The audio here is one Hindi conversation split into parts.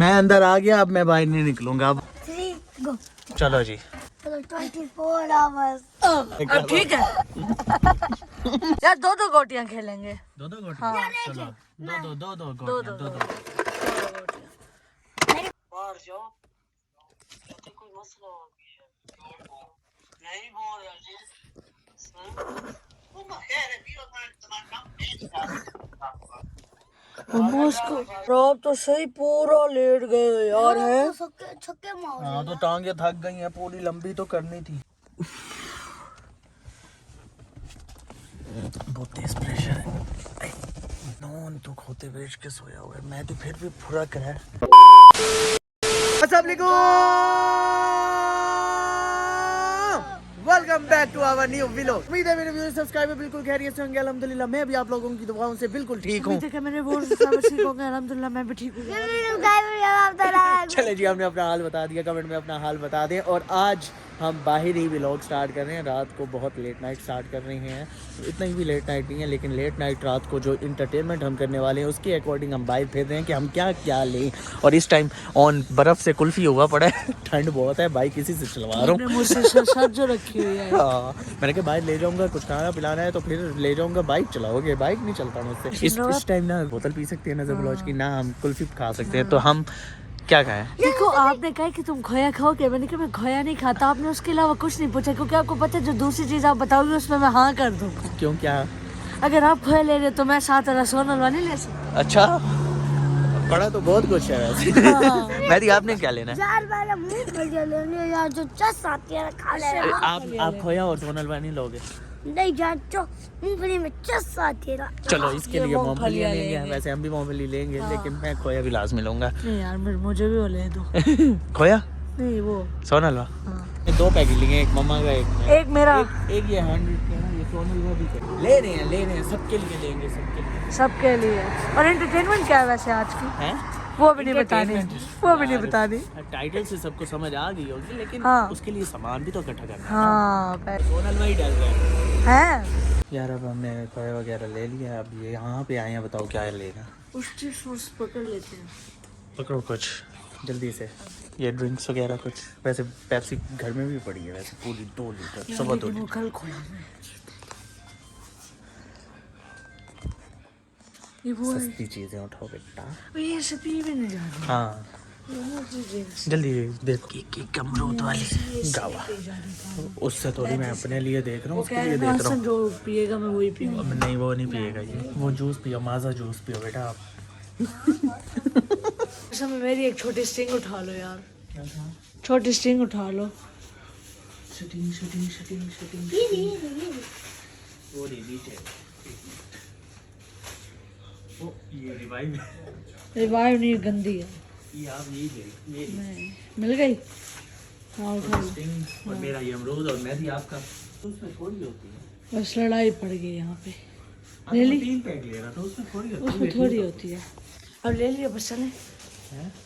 मैं अंदर आ गया, अब मैं बाहर नहीं निकलूंगा। अब 3 गो। चलो जी, 24 आवर्स। अब ठीक है यार, 2 गोटियां खेलेंगे। 2 गोटी। हाँ। चलो 2 दो गोटियां, 2 गोटियां। बाहर जाओ, तो कोई मसला हो गया नहीं बोल रहा जी। वो खैर है, भी तुम्हारा काम रॉब तो सही पूरा लेट गए यार है। छक्के मार। हाँ तो टांगे थक गई हैं, पूरी लंबी तो करनी थी। बहुत तेज प्रेशर है। नॉन तो खोते बेच के सोया हुआ है, मैं तो फिर भी पूरा करा। Welcome back to our new vlog. उम्मीद है मेरे व्यूअर्स सब्सक्राइबर बिल्कुल खैरियत से होंगे। अल्हम्दुलिल्लाह मैं भी आप लोगों की दुआओं से बिल्कुल ठीक हूँ। मेरे वो ठीक हो गए, अल्हम्दुलिल्लाह मैं भी ठीक हूँ। चले जी, हमने अपना हाल बता दिया, कमेंट में अपना हाल बता दें। और आज हम बाहर ही व्लॉग स्टार्ट कर रहे हैं। रात को बहुत लेट नाइट स्टार्ट कर रहे हैं, इतना ही भी लेट नाइट नहीं है, लेकिन लेट नाइट रात को जो इंटरटेनमेंट हम करने वाले हैं उसके अकॉर्डिंग हम बाहर फिर रहे हैं कि हम क्या क्या लें। और इस टाइम ऑन बर्फ़ से कुल्फ़ी हुआ पड़ा है, ठंड बहुत है, बाइक इसी से चलवा रहा हूँ। शर्ट जो रखी हुई है। हाँ, मैंने कहा बाइक ले जाऊंगा, कुछ खाना पिलाना है तो फिर ले जाऊंगा। बाइक चलाओगे? बाइक नहीं चलता मुझसे। इस टाइम ना बोतल पी सकती है नजर ब्लॉज की, ना हम कुल्फी खा सकते हैं। तो हम क्या खाएं? देखो आपने कहा कि तुम खोया खाओगे, मैंने कहा मैं खोया नहीं खाता। आपने उसके अलावा कुछ नहीं पूछा, क्योंकि आपको पता है जो दूसरी चीज आप बताओगे उसमें मैं हाँ कर दूंगा। क्यों, क्या? अगर आप खोया ले रहे तो मैं साथ रसोन हलवा नहीं ले सकती। अच्छा, बड़ा तो बहुत कुछ है वैसे। हाँ। मैदी आपने क्या लेना है? यार मैंने मूंगफली लेनी यार, जो चस आती है खा ले। आप खोया और सोन हलवा नहीं लोगे? नहीं यार, जो मूंगफली में चस आती है ना। चलो इसके लिए मूंगफली मूंगफलियाँ लेंगे। लेंगे। वैसे हम भी मूंगफली लेंगे, लेकिन मैं खोया भी लाजमी लूंगा। नहीं यार, मुझे भी वो ले दो। खोया नहीं वो सोन हलवा। हाँ। 2 पैकेट लिए, एक मम्मा का, एक मेरा, एक ये 100 का ना, ये सोन हलवा भी ले रहे हैं, सबके लिए लेंगे, सबके लिए। सबके लिए। और एंटरटेनमेंट क्या है वैसे आज की? हैं? वो भी नहीं बतानी, वो भी नहीं बतानी। टाइटल से सबको समझ आ गई होगी, लेकिन हाँ। उसके लिए सामान भी तो इकट्ठा करना है। हाँ सोन हलवा ही डल रहा है है। यार। अब हमने खोया वगैरह ले लिया, अब ये यहाँ पे आए हैं, बताओ क्या लेना। उसकी सोर्स पकड़ लेते हैं। पकड़ो कुछ जल्दी से, ये ड्रिंक्स वगैरह कुछ। वैसे पेप्सी घर में भी पड़ी है वैसे, पूरी 2 लीटर, 2.25 वो लीटर। कल खोला मैं। ये वो है। सस्ती चीजें उठाओ बेटा। ये सभी भी नहीं जा रही। हाँ जल्दी देखो, एक अमरूद वाली गावा, उससे थोड़ी मैं अपने लिए देख रहा हूँ, उसके लिए देख रहा हूँ। जो पिएगा मैं वही पीऊंगा। नहीं वो नहीं पिएगा ये, वो जूस पियो, माजा जूस पियो बेटा आप। अच्छा मेरी एक छोटी स्ट्रिंग उठा लो यार, छोटी स्ट्रिंग उठा लो। शूटिंग शूटिंग शूटिंग शूटिंग वो नीचे। ओ ये रिवाइव नहीं, गंदी है ये, आप ये मिल गई। हाँ उठा लो। और मेरा ये अमरूद और मैदी आपका, उसमें थोड़ी होती है। बस लड़ाई पड़ गई यहाँ पे। ले ली? 3 पैक ले रहा था, उसमें थोड़ी होती है। उसमें थोड़ी होती है। अब ले लिया, बस चले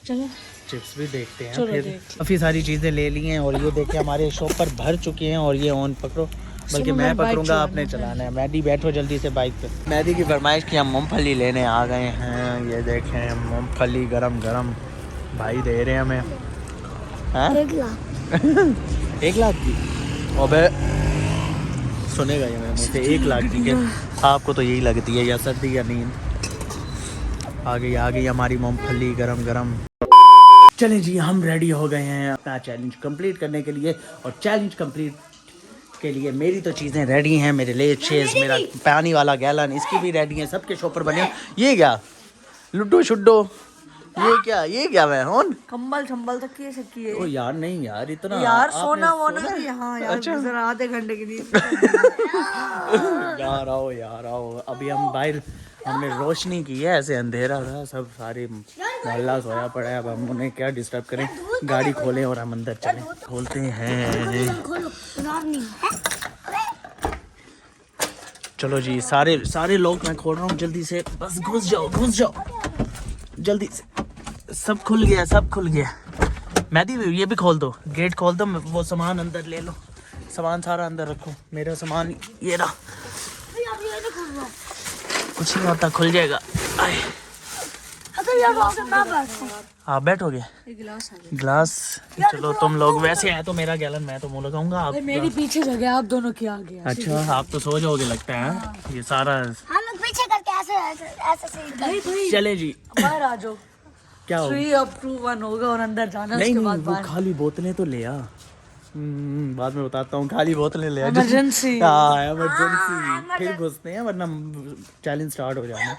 चलो। चिप्स भी देखते हैं चलो फिर। देखते काफ़ी सारी चीज़ें ले ली हैं, और ये देखिए हमारे शॉप पर भर चुके हैं। और ये ऑन पकड़ो, बल्कि मैं पकड़ूंगा, आपने चलाना है। मैदी बैठो जल्दी से बाइक पे। मैदी की फरमाइश की हम मूंगफली लेने आ गए हैं। ये देखें मूंगफली गरम गरम भाई दे रहे हैं हमें। हाँ 1 लाख 1 लाख की? अबे सुनेगा ये मेरे मुँह से, 1 लाख की के आपको तो यही लगती है, या सर्दी या नींद। आ गई हमारी मूंगफली गरम गरम। चलें जी, हम रेडी हो गए हैं अपना चैलेंज कंप्लीट करने के लिए। और चैलेंज कंप्लीट के लिए मेरी तो चीज़ें रेडी हैं, मेरे लिए चेज़, मेरा पानी वाला गैलन, इसकी भी रेडी है, सबके शॉपर बने। ये क्या लुड्डो शुड्डो, ये क्या मैं हूँ? कंबल छंबल तक किए सकी है। ओ यार नहीं यार, इतना यार आपने सोना वोना भी। हाँ यार अच्छा। जरा आधे घंटे के लिए। यार आओ, अभी हम बाहर, हमने रोशनी की है, ऐसे अंधेरा था, सब सारे मोहल्ला सोया पड़ा है। अब हम उन्हें क्या डिस्टर्ब करें, गाड़ी खोलें और हम अंदर चलें। खोलते हैं, चलो जी, सारे लोग मैं खोल रहा हूँ, जल्दी से बस घुस जाओ जल्दी से। सब खुल गया। मैदी ये भी खोल दो, गेट खोल दो, वो सामान अंदर ले लो, सामान सारा अंदर रखो। मेरा सामान ये रहा, कुछ नहीं होता, खुल जाएगा। आप बैठोगे एक गिलास आ गया। गिलास? चलो तुम लोग वैसे है तो मेरा गैलन मैं तो मुंह लगाऊंगा आप। मेरी पीछे जगह आप दोनों की आगे। अच्छा आप तो सो जाओगे लगता है ये सारा। हम लोग पीछे करके ऐसे चले जी बाहर आ जाओ। क्या हो 3 up 2 1 होगा और अंदर जाना। नहीं उसके नहीं बाद वो बाहर। खाली बोतलें तो ले आ। बाद में बताता हूँ खाली बोतलें ले आ। Emergency। हाँ इमरजेंसी फिर घुसते हैं वरना चैलेंज स्टार्ट हो जाना।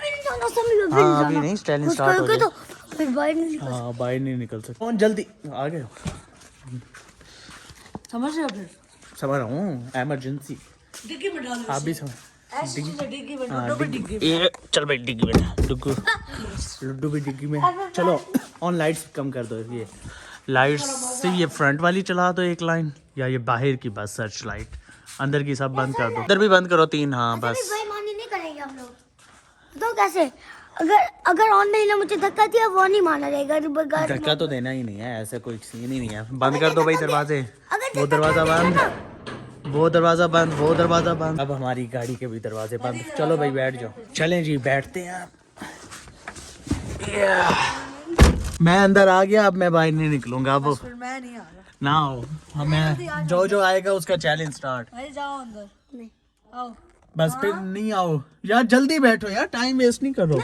हाँ अभी नहीं चैलेंज स्टार्ट हो जाए। फिर बाहर नहीं निकल हाँ बाहर नहीं निकल सकते। कौन जल्दी आ गए हो? समझ रहे हो फिर? समझ रहा हूँ इमरजेंसी। डिग्गी में डालो। आप भी समझ। ऐसी चीजें डिग्गी में हाँ, डालो। डिग्गी में। ये चल भाई डिग्गी में डुग्गू लड्डू भी डिग्गी में। चलो ऑन लाइट्स कम कर दो ये लाइट्स से ये फ्रंट वाली चला दो एक लाइन या ये बाहर की बस सर्च लाइट अंदर की सब बंद कर दो। इधर भी बंद करो 3। हाँ बस बेईमानी नहीं करेंगे हम लोग तो कैसे अगर ऑन नहीं ना मुझे धक्का दिया वो नहीं माना जाएगा। धक्का तो देना ही नहीं है ऐसा कोई सीन ही नहीं है। बंद कर दो भाई दरवाजे। वो दरवाजा बंद वो दरवाजा बंद वो दरवाजा बंद। अब हमारी गाड़ी के भी दरवाजे बंद। चलो भाई बैठ जाओ। चलें जी बैठते हैं आप। मैं अंदर आ गया अब मैं बाहर नहीं निकलूंगा अब फिर मैं नहीं आ रहा। ना हो। हमें जो आएगा उसका चैलेंज स्टार्ट। अरे जाओ अंदर। नहीं आओ। बस फिर नहीं आओ यार जल्दी बैठो यार टाइम वेस्ट नहीं करो।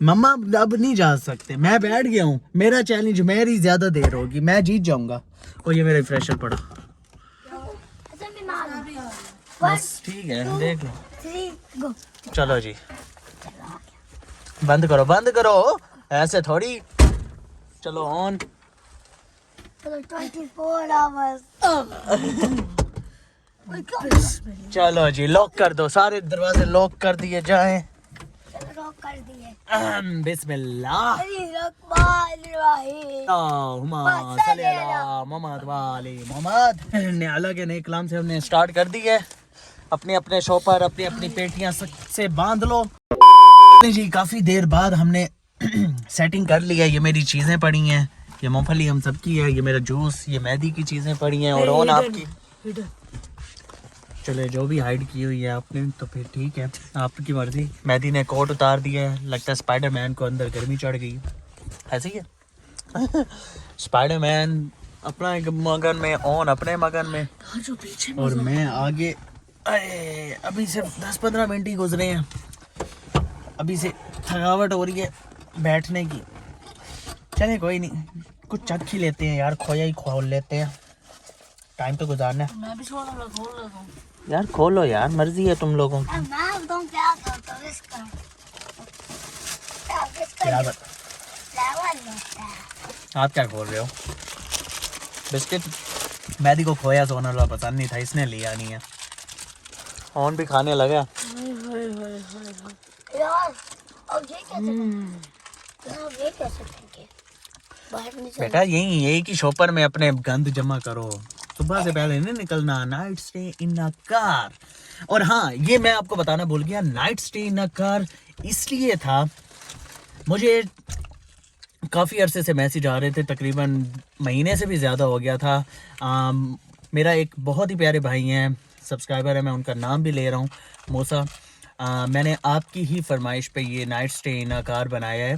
मम्मा अब नहीं जा सकते मैं बैठ गया हूँ। मेरा चैलेंज मेरी ज्यादा देर होगी मैं जीत जाऊंगा। और ये मेरा फ्रेशर पड़ा। बस ठीक है देख लो। 3 गो चलो जी बंद करो ऐसे थोड़ी। चलो ऑन। चलो 24 आवर्स चलो जी लॉक कर दो सारे दरवाजे लॉक कर दिए जाएं। चलो लॉक कर दिए। बिस्मिल्लाह मोहम्मद न्याला के नए कलाम से हमने स्टार्ट कर दी है। अपने अपने शॉपर अपनी अपनी पेटियां से बांध लो जी। काफी देर बाद हमने सेटिंग कर लिया। ये मेरी चीजें पड़ी हैं ये मूंगफली हम सबकी है ये मेरा जूस ये मैदी की चीजें पड़ी हैं और ऑन आपकी। चले जो भी हाइड की हुई है आपने तो फिर ठीक है आपकी मर्जी। मैदी ने कोट उतार दिया है लगता है स्पाइडरमैन को अंदर गर्मी चढ़ गई ऐसे ही है। स्पाइडरमैन अपना एक मगन में ऑन अपने मगन में जो पीछे और मैं आगे। अरे अभी सिर्फ 10-15 मिनट ही गुजरे हैं। अभी से थकावट हो रही है बैठने की। चले कोई नहीं कुछ चख ही लेते हैं यार खोया ही खोल लेते हैं टाइम तो गुजारना है। मैं भी खोल लेता हूँ यार खोलो यार मर्जी है तुम लोगों की। मैं बताऊं क्या करता हूँ इसका क्या बता फ्लेवर होता है। आप क्या खोल रहे हो? बिस्किट मैदी को खोया सोना वाला पसंद नहीं था इसने लिया नहीं है। ऑन भी खाने लगा। यार अब ये कैसे फेंके बाहर नहीं चल। बेटा यही की शॉपर में अपने गंद जमा करो सुबह से पहले नहीं निकलना। Night stay in a car. और हाँ ये मैं आपको बताना भूल गया night stay in a car इसलिए था मुझे काफ़ी अरसे से मैसेज आ रहे थे तकरीबन महीने से भी ज़्यादा हो गया था। मेरा एक बहुत ही प्यारे भाई हैं सब्सक्राइबर है मैं उनका नाम भी ले रहा हूँ मूसा। मैंने आपकी ही फरमाइश पे ये night stay in a car बनाया है।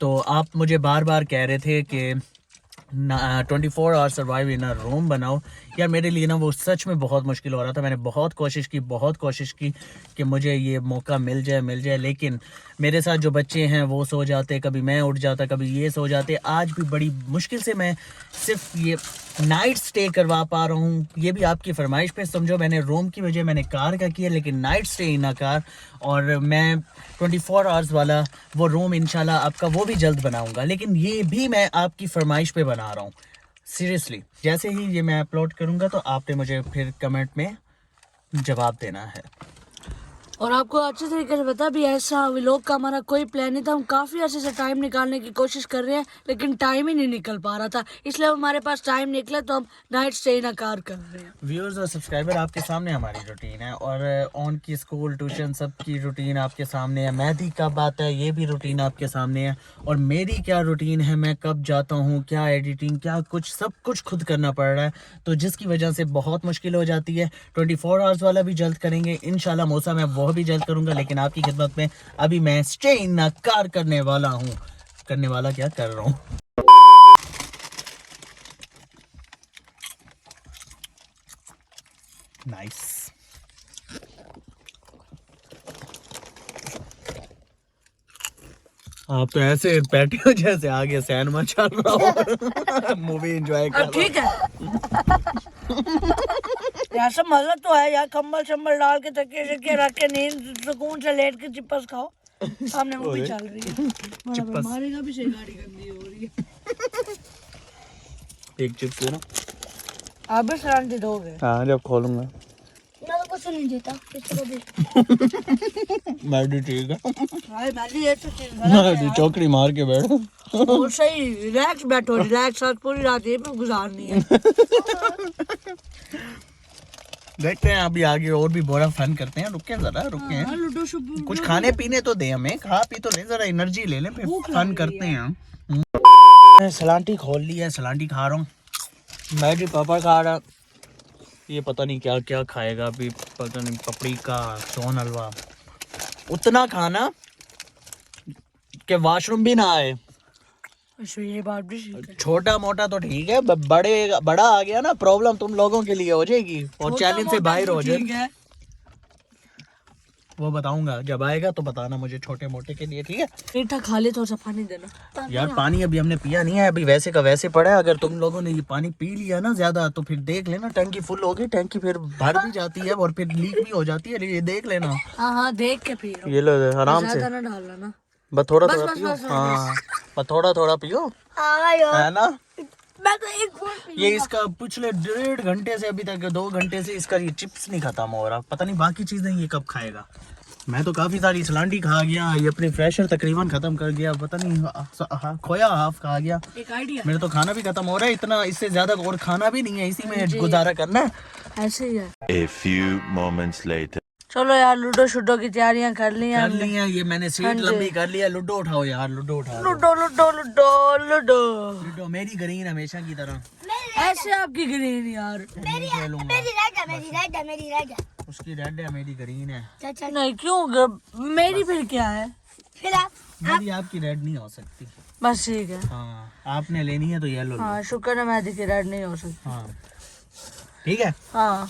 तो आप मुझे बार बार कह रहे थे कि 24 hour survive in a room बनाओ। यार मेरे लिए ना वो सच में बहुत मुश्किल हो रहा था। मैंने बहुत कोशिश की कि मुझे ये मौका मिल जाए लेकिन मेरे साथ जो बच्चे हैं वो सो जाते कभी मैं उठ जाता कभी ये सो जाते। आज भी बड़ी मुश्किल से मैं सिर्फ ये नाइट स्टे करवा पा रहा हूँ। ये भी आपकी फरमाइश पे समझो मैंने रूम की वजह मैंने कार का किया लेकिन night stay in a car. और मैं 24 आवर्स वाला वो रूम इंशाल्लाह आपका वो भी जल्द बनाऊंगा लेकिन ये भी मैं आपकी फरमाइश पे बना रहा हूँ सीरियसली। जैसे ही ये मैं अपलोड करूँगा तो आपने मुझे फिर कमेंट में जवाब देना है। और आपको अच्छे तरीके से पता भी ऐसा व्लॉग का हमारा कोई प्लान नहीं था। हम काफ़ी अर्से से टाइम निकालने की कोशिश कर रहे हैं लेकिन टाइम ही नहीं निकल पा रहा था इसलिए हमारे पास टाइम निकला तो हम night stay in a car कर रहे हैं। व्यूअर्स और सब्सक्राइबर आपके सामने हमारी रूटीन है और ऑन की स्कूल ट्यूशन सब की रूटीन आपके सामने है। मेहदी कब आता है ये भी रूटीन आपके सामने है और मेरी क्या रूटीन है मैं कब जाता हूँ क्या एडिटिंग क्या कुछ सब कुछ खुद करना पड़ रहा है तो जिसकी वजह से बहुत मुश्किल हो जाती है। 24 आवर्स वाला भी जल्द करेंगे इंशाल्लाह मौसा मैं वो भी जल्द करूंगा लेकिन आपकी खिदमत में अभी मैं स्टे इन अ कार करने वाला हूँ। करने वाला क्या कर रहा हूँ नाइस। आप तो ऐसे बैठे हो जैसे आगे सिनेमा चल रहा हो, मूवी एंजॉय कर अब ठीक है। यार सब मजा तो है यार, कंबल शंबल डाल के तकिए शकिए रख के नींद सुकून से लेट के चिप्स खाओ, सामने मूवी चल रही है। चिप्स मारेगा भी सही, गाड़ी गंदी हो रही है। एक चिप्स दे ना। आप भी सलांटी दोगे? हाँ जब खोलूंगा। मैं तो कुछ नहीं देता किसी को भी। मैं भी ठीक है। भाई मैंने ये तो चीज गलत है। चौकड़ी मार के बैठ। और सही रिलैक्स बैठो, रिलैक्स, आज पूरी रात ये पे गुजारनी है। देखते हैं अभी आगे और भी बड़ा फन करते हैं। रुके जरा, रुके हैं। लूडो शुडो कुछ खाने पीने तो दे हमें, खा पी तो ले, जरा एनर्जी ले लें, फिर फन करते हैं। मैंने सलांटी खोल ली है, सलांटी खा रहा हूँ। मैं भी पापा खा रहा। ये पता नहीं क्या क्या खाएगा अभी, पता नहीं, पपड़ी का, सोन हलवा, उतना खाना कि वॉशरूम भी ना आए। अच्छा ये बात भी ठीक है। छोटा मोटा तो ठीक है, बड़ा आ गया ना, प्रॉब्लम तुम लोगों के लिए हो जाएगी और चैलेंज से बाहर हो जाएगी। वो बताऊंगा जब आएगा तो बताना मुझे, छोटे मोटे के लिए, ठीक है। मीठा खा ले, थोड़ा सा पानी देना। यार पानी अभी हमने पिया नहीं है, अभी वैसे का वैसे पड़ा है। अगर तुम लोगों ने ये पानी पी लिया ना ज्यादा तो फिर देख लेना, टंकी फुल होगी, टंकी फिर भर भी जाती है और फिर लीक भी हो जाती है, ये देख लेना। हाँ हाँ देख के पियो, ये लो आराम से, ज्यादा ना डालना ना, बस थोड़ा बस, थोड़ा बस, पियो। बस, बस, हाँ बस थोड़ा थोड़ा पियो, हाँ यार है ना। मैं तो एक फूल ये इसका पिछले 1.5 घंटे से अभी तक 2 घंटे से इसका ये चिप्स नहीं खत्म हो रहा, पता नहीं बाकी चीजें ये कब खाएगा। मैं तो काफी सारी सलांटी खा गया, ये अपनी फ्रेशर तकरीबन खत्म कर गया, पता नहीं खोया हाफ खा गया। एक आइडिया मेरे तो खाना भी खत्म हो रहा है, इतना इससे ज्यादा और खाना भी नहीं है, इसी में गुजारा करना है। ऐसे ही है। A few moments later. चलो यार लूडो शुडो की तैयारियां कर ली हैं कर ली है ये मैंने, सीट लंबी कर लिया। लूडो उठाओ यार, लूडो उठाओ। Ludo ludo ludo ludo. Ludo मेरी ग्रीन हमेशा की तरह। ऐसे आपकी ग्रीन यार, नहीं खेलूंगा, मेरी रेड है, मेरी रेड है, मेरी रेड है। उसकी रेड है, मेरी ग्रीन है। चल चल नहीं क्यों मेरी फिर क्या है? फिर आप मेरी आपकी रेड नहीं हो सकती। बस ठीक है। हाँ आपने लेनी है तो येलो लो। हाँ शुक्र है मेहदी की रेड नहीं हो सकती। हाँ ठीक है, हाँ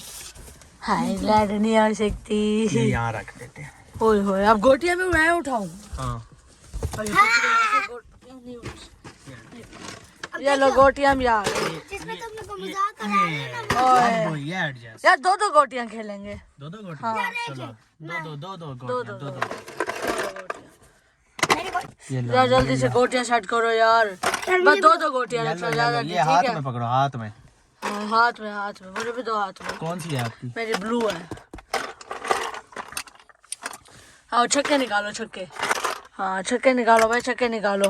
हाय रेड नहीं हो सकती। ये यहाँ रख देते हैं। ओए होए अब गोटियां में मैं उठाऊं? हाँ ये लो गोटियां भी आ गई। जिसमें तुम लोग को मजाक करा रहे हैं ना। ओए ये एडजस्ट यार दो दो गोटियां खेलेंगे। दो गोटी, चलो दो गोटियां, मेरी को ये लो। यार जल्दी से गोटियां सेट करो यार, बस दो गोटियां ये रखो लो, ज्यादा ये नहीं, लो, ये हाथ ठीक है? में पकड़ो, हाथ में। हाँ, हाथ में मुझे भी दो हाथ में। कौन सी है आपकी? मेरी ब्लू है। हाँ छक्के निकालो, छक्के। हाँ छक्के निकालो भाई, छक्के निकालो।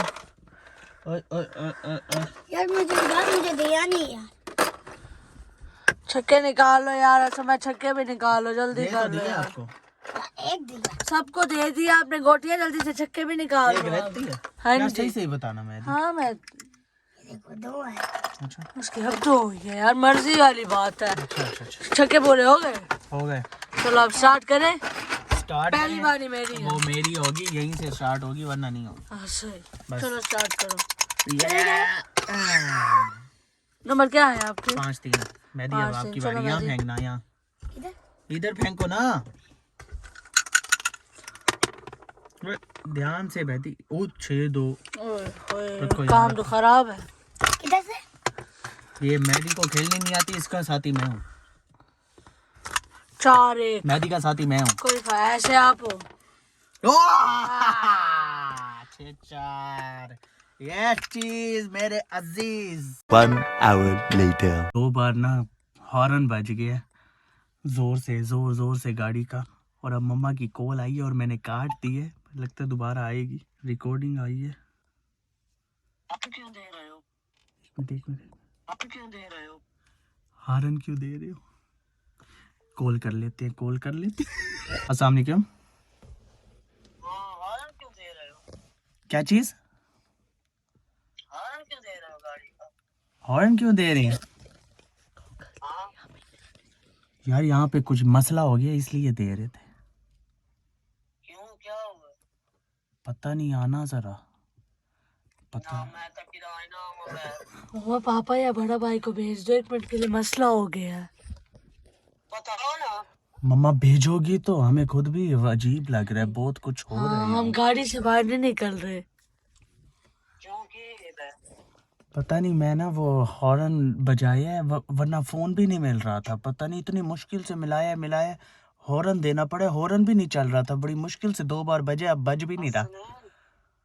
यार मुझे दिया नहीं यार। छक्के निकालो यार, अच्छा मैं छक्के भी निकालो, जल्दी दे तो कर लो दिया यार। आपको, एक दिया। सबको दे दिया आपने गोटियां, जल्दी से छक्के भी निकाल एक लो रहती अब। है। हाँ यार जी। सही सही बताना मैं। हाँ मैं देखो दो है। अच्छा उसकी अब तो हुई है यार, मर्जी वाली बात है। अच्छा। छक्के पूरे हो गए, हो गए। चलो अब स्टार्ट करें। स्टार्ट पहली बारी मेरी है। वो मेरी होगी, यहीं से स्टार्ट होगी वरना नहीं होगी। हाँ सही, बस। चलो स्टार्ट करो। ये नंबर क्या है आपके? 5-3। मेहदी अब 5-3, आपकी चलो बारी। यहाँ मेहदी। फेंकना, यहाँ इधर इधर फेंको ना, ध्यान से मेहदी। ओ 6-2। ओए रुको होए, यार। काम तो खराब है। इधर से ये मेहदी को खेलनी नहीं आती, इसका साथी मैं हूँ। 4-1। मेहदी का साथी मैं हूँ। कोई ऐसे आप हो। 6-4। ये चीज मेरे अजीज। 1 hour later. 2 बार ना हॉर्न बज गया जोर से गाड़ी का, और अब मम्मा की कॉल आई है और मैंने काट दी है, लगता है दोबारा आएगी। रिकॉर्डिंग आई है। आप क्यों दे रहे हो? एक मिनट, आप क्यों दे रहे हो? हॉर्न क्यों दे रहे हो? कॉल कर लेते हैं। अस्सलाम वालेकुम। हॉर्न क्यों दे रहे हो? क्या चीज? हॉर्न क्यों दे रहे हो गाड़ी का? हॉर्न क्यों दे रहे हैं? हाँ यार यहाँ पे कुछ मसला हो गया इसलिए दे रहे थे। क्यों, क्या हुआ? पता नहीं, आना जरा। पता ना मैं तो किराए ना हूँ मैं। मम्मा पापा या बड़ा भाई को भेज दो, 1 मिनट के लिए मसला हो गया है। बताओ ना। मम्मा भेजोगी तो हमें खुद भी अजीब लग रहा है, बहुत कुछ हो रहा है। हम गाड़ी से बाहर नहीं निकल रहे क्योंकि पता नहीं, मैं ना वो हॉर्न बजाया है वरना फोन भी नहीं मिल रहा था। पता नहीं इतनी मुश्किल से मिलाया मिलाया हॉर्न देना पड़े, हॉर्न भी नहीं चल रहा था। बड़ी मुश्किल से 2 बार बजे, अब बज भी नहीं रहा। सुनो,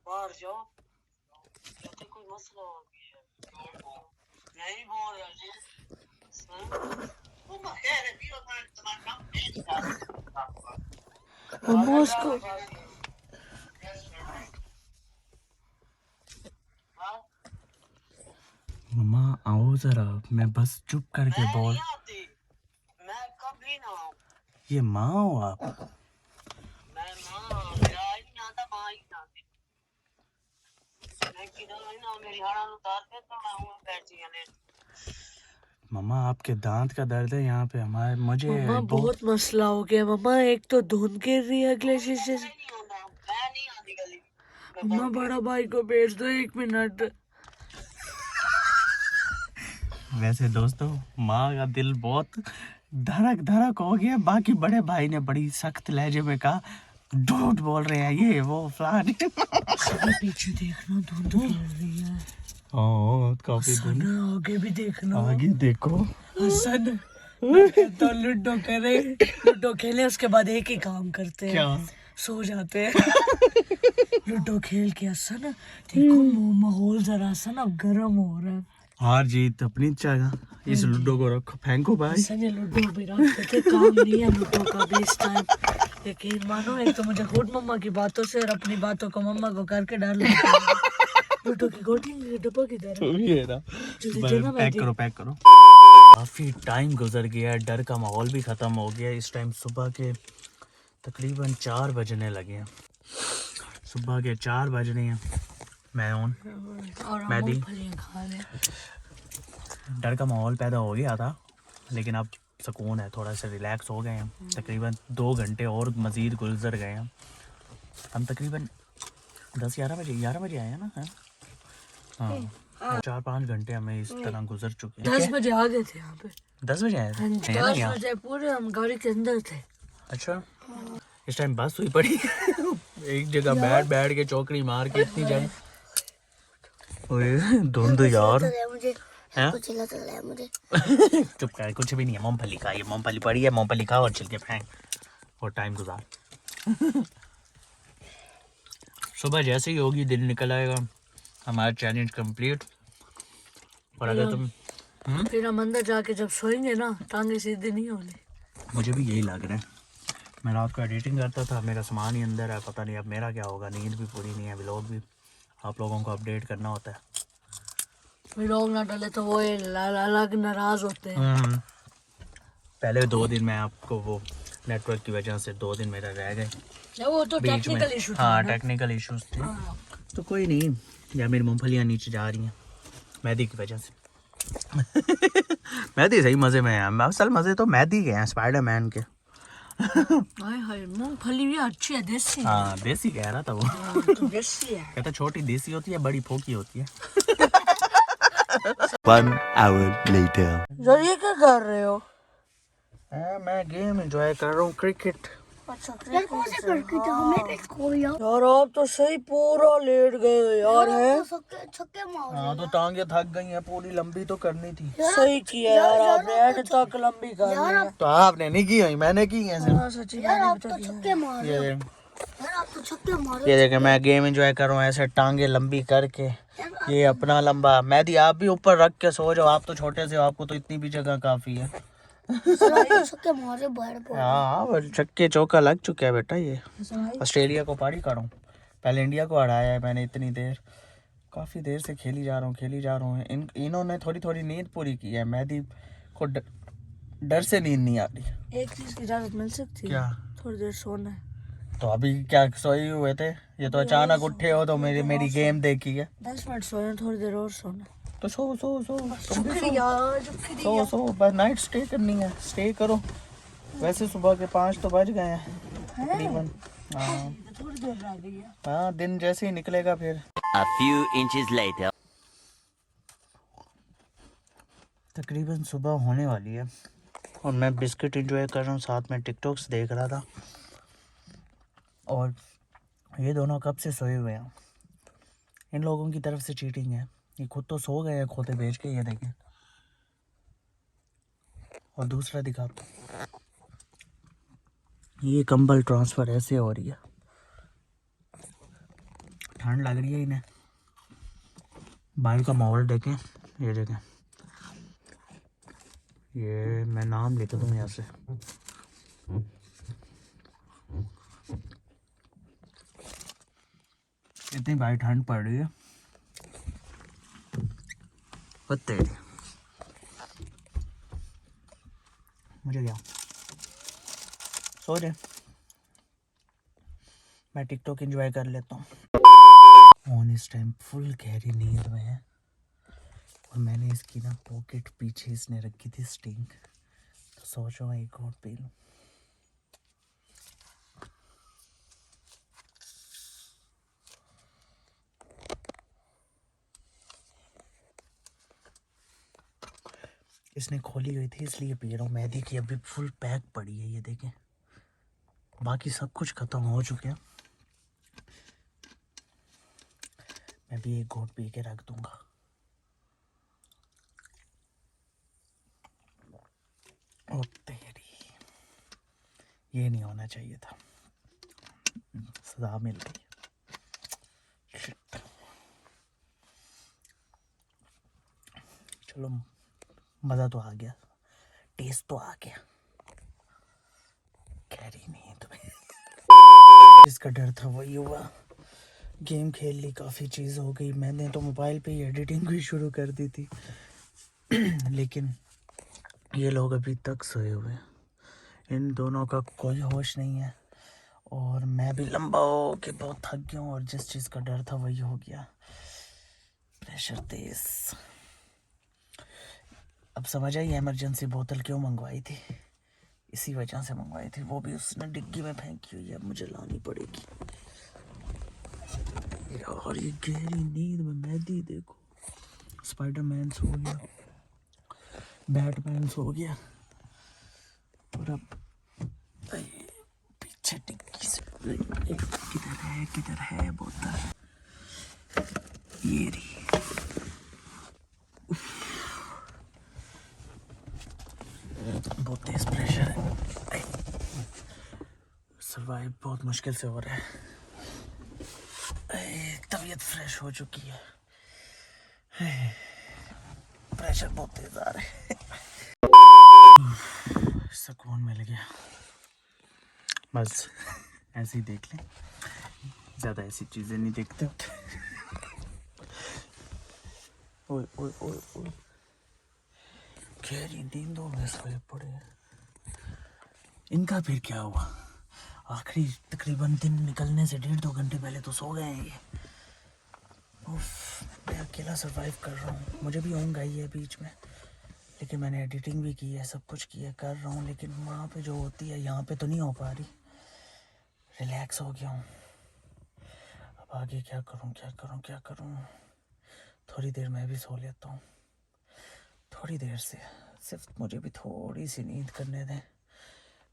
बाहर जाओ, कहते कोई मसला हो गया नहीं बोल रहा जी। वो खैर है भी तुम्हारा काम मम्मा उसको मम्मा आओ जरा, मैं बस चुप करके मैं बोल। नहीं आती, मैं कभी ना आऊं। ये माँ हो आप? मैं माँ मेरा ही नहीं आता, माँ ही नहीं आती। मैं किधर ही ना मेरी हाड़ा उतारते तो मैं हूँ बैठी है। मम्मा आपके दांत का दर्द है यहाँ पे हमारे, मुझे मम्मा बहुत मसला हो गया मम्मा। एक तो धुंध गिर रही है अगले शीशे से। नहीं आता, मैं नहीं आती गली में। मम्मा बड़ा भाई को भेज दो 1 मिनट। वैसे दोस्तों, माँ का दिल बहुत धड़क धड़क हो गया। बाकी बड़े भाई ने बड़ी सख्त लहजे में कहा झूठ बोल रहे हैं ये वो फलान। पीछे देखना धुंध गिर रही है। काफी धुंध। आगे भी देखना। आगे देखो। हसन तो लूडो करे, लूडो खेले उसके बाद एक ही काम करते हैं, क्या? सो जाते हैं। लूडो खेल के हसन देखो माहौल जरा सा ना गर्म हो रहा है। हार जीत अपनी जगह, इस लूडो को रखो, फेंको भाई। हसन ये लूडो भी रख के काम नहीं है लूडो का भी इस टाइम। यकीन मानो, एक तो मुझे खुद मम्मा की बातों से और अपनी बातों को मम्मा को करके डर लगता है। लूडो की गोटी डब्बा किधर है? पैक करो पैक करो। काफी टाइम गुजर गया है, डर का माहौल भी खत्म हो गया। इस टाइम सुबह के तकरीबन 4 बजने लगे हैं। सुबह के 4 बज रहे हैं। मैं ऑन और हम मैदी। मूंगफलियां खा रहे हैं। डर का माहौल पैदा हो गया था, लेकिन अब सुकून है, थोड़ा सा रिलैक्स हो गए हैं। तकरीबन 2 घंटे और मज़ीद गुजर गए हैं। हम तकरीबन 11 बजे आए हैं ना। हाँ 4-5 घंटे हमें इस तरह गुजर चुके हैं। 10 बजे आ गए थे यहाँ पे। 10 बजे आए थे? नहीं ना 10 यहाँ। बजे पूरे हम गाड़ी के अंदर थे। अच्छा, इस टाइम बस हुई पड़ी। एक जगह बैठ बैठ के चौकड़ी मार के इतनी जाए। ओए धुंध यार मुझे हैं? कुछ हिला चल रहा है मुझे। चुप कर, कुछ भी नहीं है। मूंगफली खा, ये मूंगफली पड़ी है, मूंगफली खा और छिलके फेंक और टाइम गुजार। सुबह जैसे ही होगी दिन निकल आएगा, हमारा चैलेंज कंप्लीट। और अगर तुम फिर हम अंदर जाके जब सोएंगे ना, टांगे सीधी नहीं होनी। मुझे भी यही लग रहा है। मैं रात को एडिटिंग करता था, मेरा सामान ही अंदर है, पता नहीं अब मेरा क्या होगा। नींद भी पूरी नहीं है, व्लॉग भी आप लोगों को अपडेट करना होता है। व्लॉग ना डाले तो वो अलग नाराज होते हैं। पहले 2 दिन मैं आपको वो नेटवर्क की वजह से 2 दिन मेरा रह गए वो तो बीच में। टेक्निकल इशू था हाँ ना। टेक्निकल इश्यूज थे, तो कोई नहीं। या मेरी मूंगफलियाँ नीचे जा रही हैं मैदी की वजह से। मैदी सही मज़े में है, असल मज़े तो मैदी के हैं, स्पाइडरमैन के। हाय हाय मूंगफली भी अच्छी है, देसी है। हाँ देसी कह रहा था वो। तो देसी है। कहता छोटी देसी होती है, बड़ी फोकी होती है। 1 hour later. यार ये क्या कर रहे हो? मैं गेम एंजॉय कर रहा हूँ, क्रिकेट। यार कौन से करके तो हमें भी स्कोर यार। यार आप तो सही पूरा लेट गए यार। है छक्के छक्के मार। हाँ तो टांगे थक गई हैं, पूरी लंबी तो करनी थी। सही किया यार आपने, एंड तक लंबी कर ली। तो आपने नहीं की है, मैंने की है सिर्फ। हाँ सच्ची यार मैंने आप भी तो तो किया। छक्के मार। ये यार आप तो छक्के मारो। ये देखे, मैं गेम एंजॉय कर रहा हूँ ऐसे टांगे लंबी करके। ये अपना लंबा मैदी आप भी ऊपर रख के सो जाओ, आप तो छोटे से हो, आपको तो इतनी भी जगह काफी है। छक्के मारे बाहर को। हाँ छक्के चौका लग चुका है बेटा। ये ऑस्ट्रेलिया को पारी करूँ, पहले इंडिया को हराया है मैंने इतनी देर, काफ़ी देर से खेली जा रहा हूँ। इन्होंने थोड़ी थोड़ी नींद पूरी की है, मैदी को डर से नींद नहीं आ रही। एक चीज की इजाजत मिल सकती है? क्या? थोड़ी देर सोना है। तो अभी क्या सोए हुए थे? ये तो अचानक उठे हो तो मेरी गेम देखी है। 10 मिनट सोना, थोड़ी देर और सोना। तो सो शुक्रिया। सो बस नाइट स्टे करनी है, स्टे करो। वैसे सुबह के 5 तो बज गए हैं तकरीबन। हाँ थोड़ी देर रह गई है। हाँ, दिन जैसे ही निकलेगा फिर। A few inches later. तकरीबन सुबह होने वाली है और मैं बिस्किट एंजॉय कर रहा हूँ, साथ में टिकटॉक्स देख रहा था। और ये दोनों कब से सोए हुए हैं। इन लोगों की तरफ से चीटिंग है, ये खुद तो सो गए हैं खोते बेच के, ये देखें। और दूसरा दिखा, ये कंबल ट्रांसफ़र ऐसे हो रही है, ठंड लग रही है इन्हें। बाहर का माहौल देखें, ये देखें, ये मैं नाम लिख दूँ यहाँ से। इतनी भाई ठंड पड़ रही है, पत्ते मुझे क्या, सो जाए, मैं टिकटॉक एंजॉय कर लेता हूँ। ऑन इस टाइम फुल गहरी नींद में है और मैंने इसकी ना पॉकेट पीछे इसने रखी थी स्टिंग, तो सोच रहा हूँ एक और पी लूँ। इसने खोली हुई थी इसलिए पी रहा हूँ। मैदी की अभी फुल पैक पड़ी है, ये देखें, बाकी सब कुछ ख़त्म हो चुके हैं। मैं भी एक घोट पी के रख दूंगा। ओ तेरी, ये नहीं होना चाहिए था, सजा मिल गई। Shit. चलो मज़ा तो आ गया, टेस्ट तो आ गया, गहरी नींद में। इसका डर था वही हुआ, गेम खेल ली, काफ़ी चीज़ हो गई। मैंने तो मोबाइल पे ही एडिटिंग भी शुरू कर दी थी लेकिन ये लोग अभी तक सोए हुए हैं, इन दोनों का कोई होश नहीं है। और मैं भी लंबा हो के बहुत थक गया हूँ और जिस चीज़ का डर था वही हो गया, प्रेशर तेज। अब समझ आई इमरजेंसी बोतल क्यों मंगवाई थी, इसी वजह से मंगवाई थी, वो भी उसने डिग्गी में फेंकी हुई है, अब मुझे लानी पड़ेगी। यार ये गहरी नींद में मैदी देखो, स्पाइडरमैन सो गया, बैटमैन सो गया, और अब पीछे टिक्की से किधर है बोतल, ये रही। बहुत तेज प्रेशर है, सर्वाइव बहुत मुश्किल से हो रहा है। तबीयत फ्रेश हो चुकी है, प्रेशर बहुत तेज आ रहा है। सुकून मिल गया, बस ऐसे ही देख लें, ज़्यादा ऐसी चीज़ें नहीं देखते होते। ओए ओए ओए ओए, गहरी नींदों में सोए पड़े हैं। इनका फिर क्या हुआ, आखिरी तकरीबन दिन निकलने से 1.5-2 घंटे पहले तो सो गए हैं ये। उफ, मैं अकेला सरवाइव कर रहा हूँ, मुझे भी ऊँघ आई है बीच में, लेकिन मैंने एडिटिंग भी की है, सब कुछ किया, कर रहा हूँ, लेकिन वहाँ पे जो होती है यहाँ पे तो नहीं हो पा रही। रिलैक्स हो गया हूँ, अब आगे क्या करूँ। थोड़ी देर मैं भी सो लेता हूँ, थोड़ी देर से, सिर्फ मुझे भी थोड़ी सी नींद करने दें।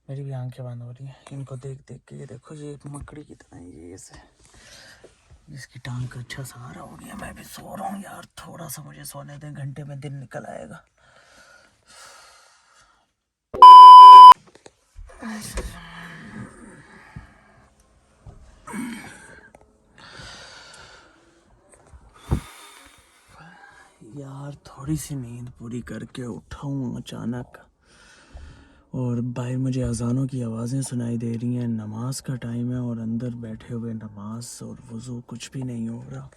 मेरी भी आंखें बंद हो रही हैं इनको देख देख के। ये देखो, ये एक मकड़ी की तरह ये ऐसे, इसकी टांग का अच्छा सहारा हो गया। मैं भी सो रहा हूँ यार, थोड़ा सा मुझे सोने दें, घंटे में दिन निकल आएगा। यार थोड़ी सी नींद पूरी करके उठा हूँ अचानक, और बाहर मुझे अजानों की आवाज़ें सुनाई दे रही हैं। नमाज का टाइम है और अंदर बैठे हुए नमाज और वज़ू कुछ भी नहीं हो रहा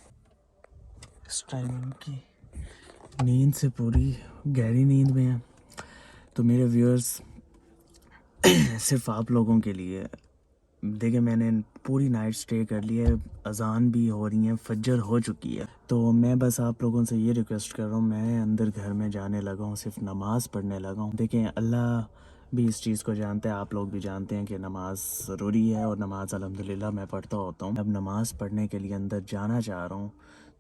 इस टाइम। इनकी नींद से पूरी गहरी नींद में है। तो मेरे व्यूअर्स, सिर्फ आप लोगों के लिए देखिए, मैंने पूरी नाइट स्टे कर ली है, अजान भी हो रही है, फजर हो चुकी है। तो मैं बस आप लोगों से ये रिक्वेस्ट कर रहा हूँ, मैं अंदर घर में जाने लगा हूँ, सिर्फ नमाज़ पढ़ने लगा हूँ। देखें, अल्लाह भी इस चीज़ को जानते हैं, आप लोग भी जानते हैं कि नमाज ज़रूरी है, और नमाज अल्हम्दुलिल्लाह मैं पढ़ता होता हूँ। अब नमाज़ पढ़ने के लिए अंदर जाना चाह रहा हूँ,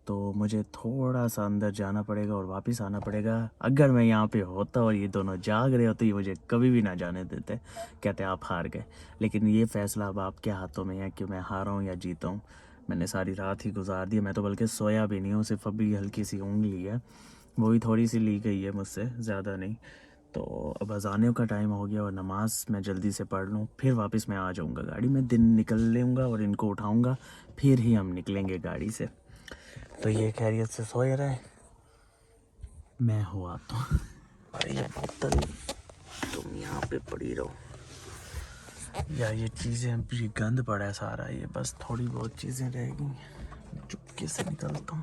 तो मुझे थोड़ा सा अंदर जाना पड़ेगा और वापस आना पड़ेगा। अगर मैं यहाँ पे होता और ये दोनों जाग रहे होते, ये मुझे कभी भी ना जाने देते, कहते आप हार गए। लेकिन ये फ़ैसला अब आपके हाथों में है कि मैं हारा हूँ या जीता हूँ। मैंने सारी रात ही गुजार दी, मैं तो बल्कि सोया भी नहीं हूँ, सिर्फ अभी हल्की सी ऊँघ ली है, वो भी थोड़ी सी ली गई है मुझसे, ज़्यादा नहीं। तो अब अज़ानों का टाइम हो गया और नमाज़ मैं जल्दी से पढ़ लूँ, फिर वापस मैं आ जाऊँगा गाड़ी में, दिन निकल लूँगा और इनको उठाऊँगा, फिर ही हम निकलेंगे गाड़ी से। तो ये खैरियत से सोए रहे, मैं हुआ तो और ये बोतल तुम यहाँ पे पड़ी रहो, या ये चीज़ें, ये गंद पड़ा है सारा, ये बस थोड़ी बहुत चीज़ें रहेगी, चुपके से निकलता हूँ।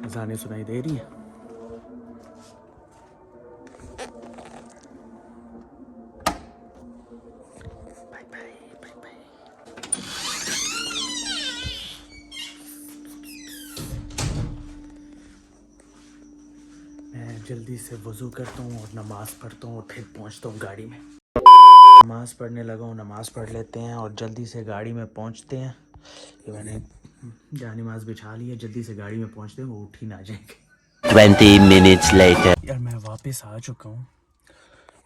अज़ानें सुनाई दे रही है। Bye bye bye bye. मैं जल्दी से वज़ू करता हूँ और नमाज़ पढ़ता हूँ और फिर पहुँचता हूँ गाड़ी में। नमाज़ पढ़ने लगा हूँ, नमाज़ पढ़ लेते हैं और जल्दी से गाड़ी में पहुँचते हैं। ये मैंने नमाज़ बिछा ली है, जल्दी से गाड़ी में पहुँचते हैं, वो उठ ही ना जाएंगे। 20 minutes later. यार मैं वापस आ चुका हूँ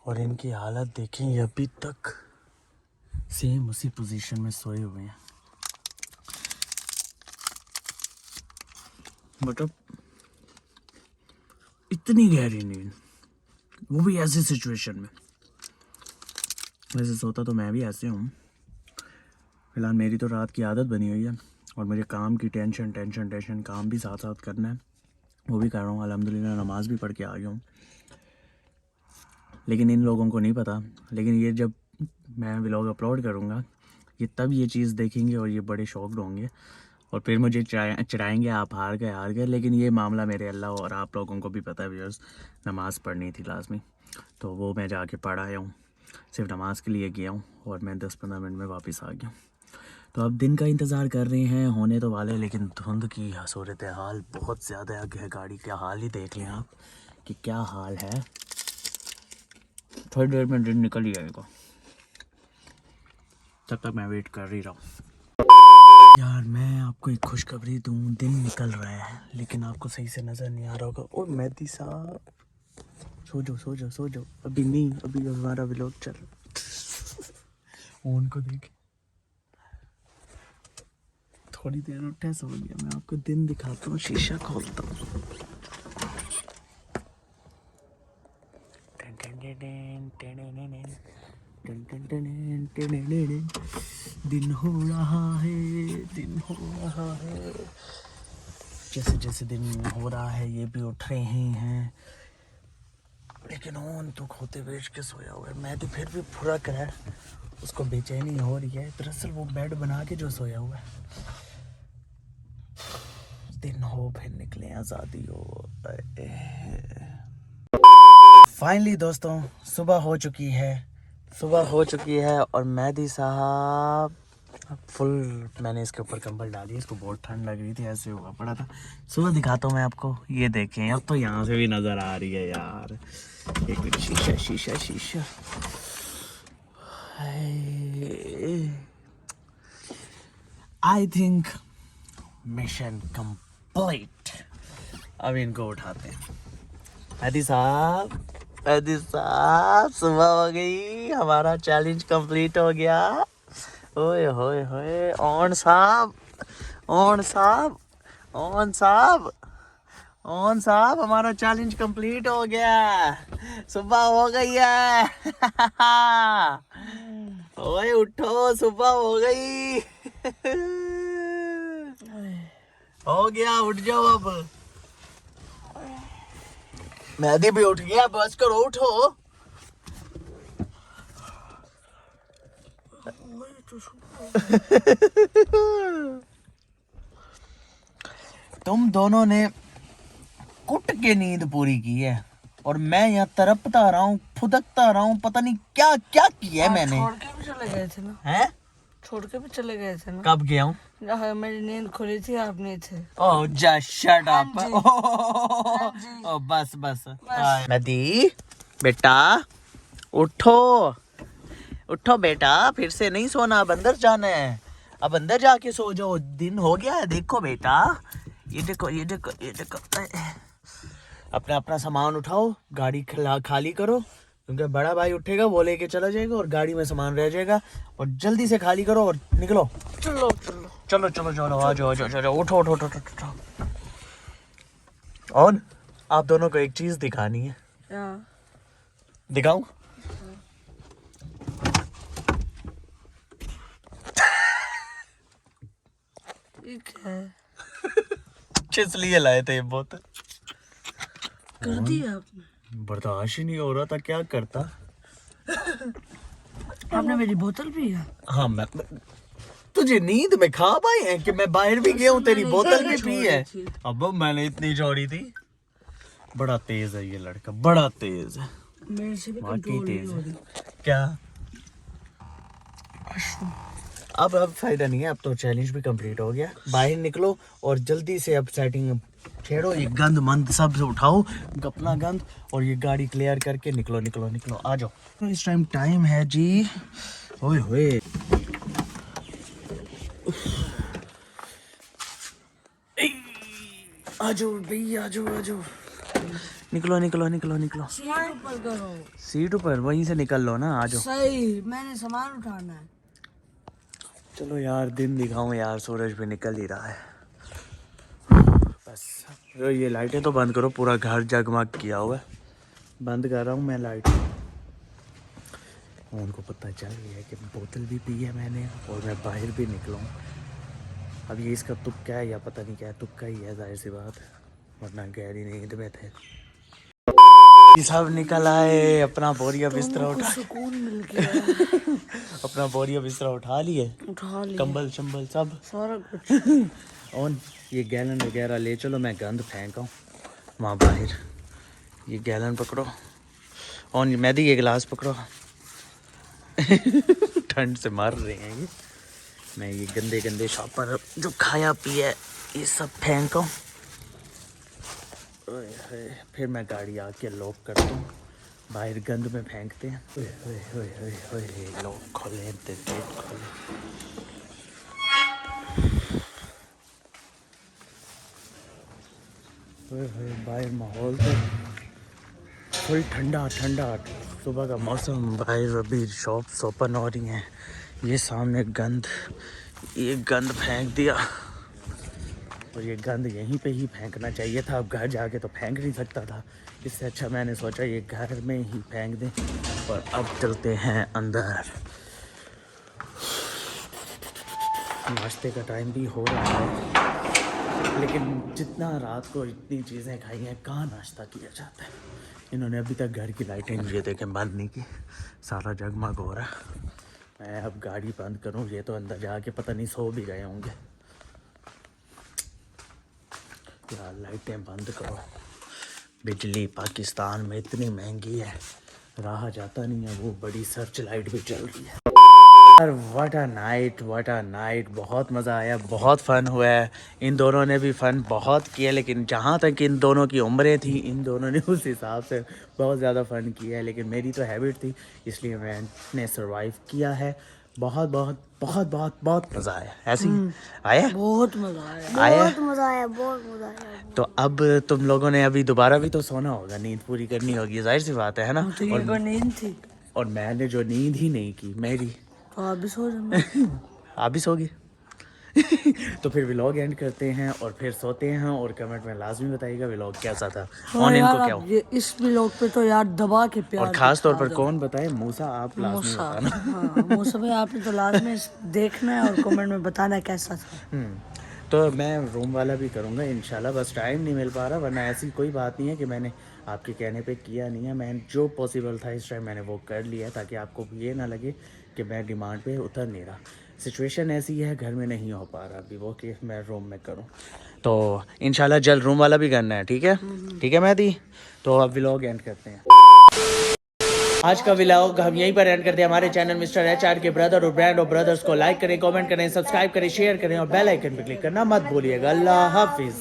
और इनकी हालत देखें, ये अभी तक सेम उसी पोजीशन में सोए हुए हैं। मतलब इतनी गहरी नींद, वो भी ऐसी सिचुएशन में। वैसे सोता तो मैं भी ऐसे हूँ, फिलहाल मेरी तो रात की आदत बनी हुई है और मुझे काम की टेंशन काम भी साथ साथ करना है, वो भी कर रहा हूँ। अल्हम्दुलिल्लाह नमाज़ भी पढ़ के आ गया हूँ। लेकिन इन लोगों को नहीं पता, लेकिन ये जब मैं व्लॉग अपलोड करूँगा, ये तब ये चीज़ देखेंगे और ये बड़े शॉक्ड होंगे और फिर मुझे चिढ़ाएंगे, आप हार गए। लेकिन ये मामला मेरे अल्लाह और आप लोगों को भी पता है व्यूअर्स, नमाज़ पढ़नी थी लाजमी, तो वो मैं जाके पढ़ आया हूँ, सिर्फ नमाज के लिए गया हूँ और मैं 10-15 मिनट में वापस आ गया। तो अब दिन का इंतज़ार कर रहे हैं, होने तो वाले, लेकिन धुंध की सूरत हाल बहुत ज़्यादा है। गाड़ी का हाल ही देख लें आप कि क्या हाल है। थोड़ी देर में दिन निकल ही जाएगा, तब तक मैं वेट कर ही रहा हूँ। यार मैं आपको एक खुशखबरी दूँ, दिन निकल रहा है लेकिन आपको सही से नज़र नहीं आ रहा होगा। ओ मेहदी साहब, सो जाओ, अभी नहीं, अभी हमारा व्लॉग चल रहा। उनको देख, थोड़ी देर उठे सो गया। मैं आपको दिन दिखाता हूँ, शीशा खोलता हूँ। दिन हो रहा है, जैसे जैसे दिन हो रहा है ये भी उठ रहे हैं, लेकिन ओन तो खोते बेच के सोया हुआ है। मैं तो फिर भी पूरा करा, उसको बेचैनी हो रही है। दरअसल वो बेड बना के जो सोया हुआ है, दिन हो फिर निकले आज़ादी हो। फाइनली दोस्तों सुबह हो चुकी है और मेहदी साहब फुल, मैंने इसके ऊपर कंबल डाली, इसको बहुत ठंड लग रही थी, ऐसे हुआ पड़ा था। सुबह दिखाता हूँ मैं आपको, ये देखें, अब तो यहाँ से भी नज़र आ रही है यार। एक मिनट, शीशा आई थिंक मिशन कंप्लीट। अब इनको उठाते हैं। मेहदी साहब सुबह हो गई, हमारा चैलेंज कंप्लीट हो गया। ओए होए, ऑन साहब, हमारा चैलेंज कंप्लीट हो गया, सुबह हो गई है। ओए उठो, सुबह हो गई। हो गया, उठ जाओ अब। मेहदी भी उठ गया, बस करो, उठो। तुम दोनों ने कुट के नींद पूरी की है और मैं यहाँ तड़पता रहा हूँ, फुदकता रहा हूँ, पता नहीं क्या क्या किया है मैंने। छोड़ के भी चले गए थे ना? हैं? छोड़ के भी चले गए थे ना? कब गया हूँ? मेरी नींद खुली थी, आप नहीं थे। Oh just shut up. Oh बस। मेहदी बेटा उठो, उठो बेटा, फिर से नहीं सोना, अब अंदर जाना है। अब अंदर जाके सो जाओ, दिन हो गया है। देखो बेटा, ये देखो ये देखो ये देखो। अपना अपना सामान उठाओ, गाड़ी खाली करो, क्योंकि बड़ा भाई उठेगा वो लेके चला जाएगा और गाड़ी में सामान रह जाएगा। और जल्दी से खाली करो और निकलो। चलो चलो चलो चलो चलो, आ जाओ आ जाओ, चलो उठो उठो उठो उठो। और आप दोनों को एक चीज दिखानी है। दिखाऊं? ठीक है, किस लिए लाए थे ये बोतल? कर दिया आपने। बर्दाश्त ही नहीं हो रहा था, क्या करता। आपने मेरी बोतल पी है? हाँ, मैं तुझे नींद में खा पाए हैं कि मैं बाहर भी गया हूँ, तेरी बोतल भी पी है। अब मैंने इतनी छोड़ी थी। बड़ा तेज है ये लड़का, बड़ा तेज है। मेरे से भी वाकई कंट्रोल नहीं तेज हो है। रही। क्या? अब फायदा नहीं है, अब तो चैलेंज भी कंप्लीट हो गया। बाहर निकलो और जल्दी से अब सेटिंग छेड़ो, ये गंद मंद सब से उठाओ, अपना गंद, और ये गाड़ी क्लियर करके निकलो निकलो निकलो, आ जाओ। तो इस टाइम है जी, ओए होए, आ जाओ भैया, आ जाओ आ जाओ, निकलो निकलो निकलो निकलो। सीट ऊपर करो। सीट ऊपर, वहीं से निकल लो ना, आ जाओ। सही, मैंने सामान उठाना है। चलो यार, दिन दिखाऊं यार, सूरज भी निकल ही रहा है। बस ये लाइटें तो बंद करो, पूरा घर जगमग किया हुआ है। बंद कर रहा हूँ मैं लाइट। उनको पता चल गया है कि बोतल भी पी है मैंने और मैं बाहर भी निकला हूँ। अब ये इसका तुक्का है या पता नहीं क्या है, तुक्का ही है, जाहिर सी बात है, वरना गहरी नींद में थे। सब निकल आए, अपना बोरिया बिस्तरा उठा, सुकून मिल गया। अपना बोरिया बिस्तरा उठा लिए, उठा लिया कंबल शंबल सब सारा कुछ। और ये गैलन वगैरह ले चलो, मैं गंद फेंका वहाँ बाहर। ये गैलन पकड़ो और ये मैदी ये गिलास पकड़ो। ठंड से मर रहे हैं ये। मैं ये गंदे गंदे शॉपर जो खाया पिया ये सब फेंका। फिर मैं गाड़ी आके लॉक करता हूँ, बाहर गंद में फेंकते हैं। लॉक खोले, गेट खोले। बाहर माहौल तो थोड़ी ठंडा ठंडा, सुबह का मौसम, बाहर अभी शॉप्स ओपन हो रही हैं। ये सामने गंद, ये गंद फेंक दिया और ये गंद यहीं पे ही फेंकना चाहिए था। अब घर जाके तो फेंक नहीं सकता था, इससे अच्छा मैंने सोचा ये घर में ही फेंक दें। और अब चलते हैं अंदर। नाश्ते का टाइम भी हो रहा है, लेकिन जितना रात को इतनी चीज़ें खाई हैं, कहाँ नाश्ता किया जाता है। इन्होंने अभी तक घर की लाइटें ये देखें बंद नहीं की, सारा जगमग हो रहा है। मैं अब गाड़ी बंद करूँ, ये तो अंदर जाके पता नहीं सो भी गए होंगे। यार लाइटें बंद करो, बिजली पाकिस्तान में इतनी महंगी है, रहा जाता नहीं है। वो बड़ी सर्च लाइट भी चल रही है। यार what a night, what a night, बहुत मज़ा आया, बहुत फ़न हुआ है। इन दोनों ने भी फ़न बहुत किया, लेकिन जहाँ तक इन दोनों की उम्रें थी, इन दोनों ने उस हिसाब से बहुत ज़्यादा फ़न किया है। लेकिन मेरी तो हैबिट थी, इसलिए मैंने सर्वाइव किया है। बहुत बहुत बहुत बहुत बहुत मज़ा आया। ऐसे ही आया, बहुत मजा आया। बहुत मजा आया, बहुत मजा आया। तो अब तुम लोगों ने अभी दोबारा भी तो सोना होगा, नींद पूरी करनी होगी, जाहिर सी बात है ना। तो ये नींद थी, और मैंने जो नींद ही नहीं की मेरी, तो आप भी सो जाना। आप भी सोगी। तो फिर व्लॉग एंड करते हैं और फिर सोते हैं, और कमेंट में लाजमी बताइएगा व्लॉग कैसा था। और यार इनको क्या आप ये इस व्लॉग पे तो यार दबा के प्यार, और खास तौर पर कौन बताए, मूसा आप लाजमी मूसा, बताना। हाँ मूसा भाई आपने तो लाजमी देखना है और कमेंट में बताना है कैसा था। तो मैं रूम वाला भी करूँगा इंशाल्लाह, बस टाइम नहीं मिल पा रहा, वरना ऐसी कोई बात नहीं है कि मैंने आपके कहने पे किया नहीं है। मैं जो पॉसिबल था इस टाइम मैंने वो कर लिया, ताकि आपको ये ना लगे कि मैं डिमांड पे उतर नहीं रहा। सिचुएशन ऐसी है, घर में नहीं हो पा रहा अभी वो कि मैं रूम में करूं। तो इंशाल्लाह जल्द रूम वाला भी करना है, ठीक है? ठीक है मेहदी, तो अब व्लॉग एंड करते हैं। आज का व्लॉग हम यहीं पर एंड करते हैं। हमारे चैनल मिस्टर HR के ब्रदर और ब्रांड ऑफ ब्रदर्स को लाइक करें, कमेंट करें, सब्सक्राइब करें, शेयर करें और बेल आइकन पर क्लिक करना मत भूलिएगा। अल्लाह हाफिज़।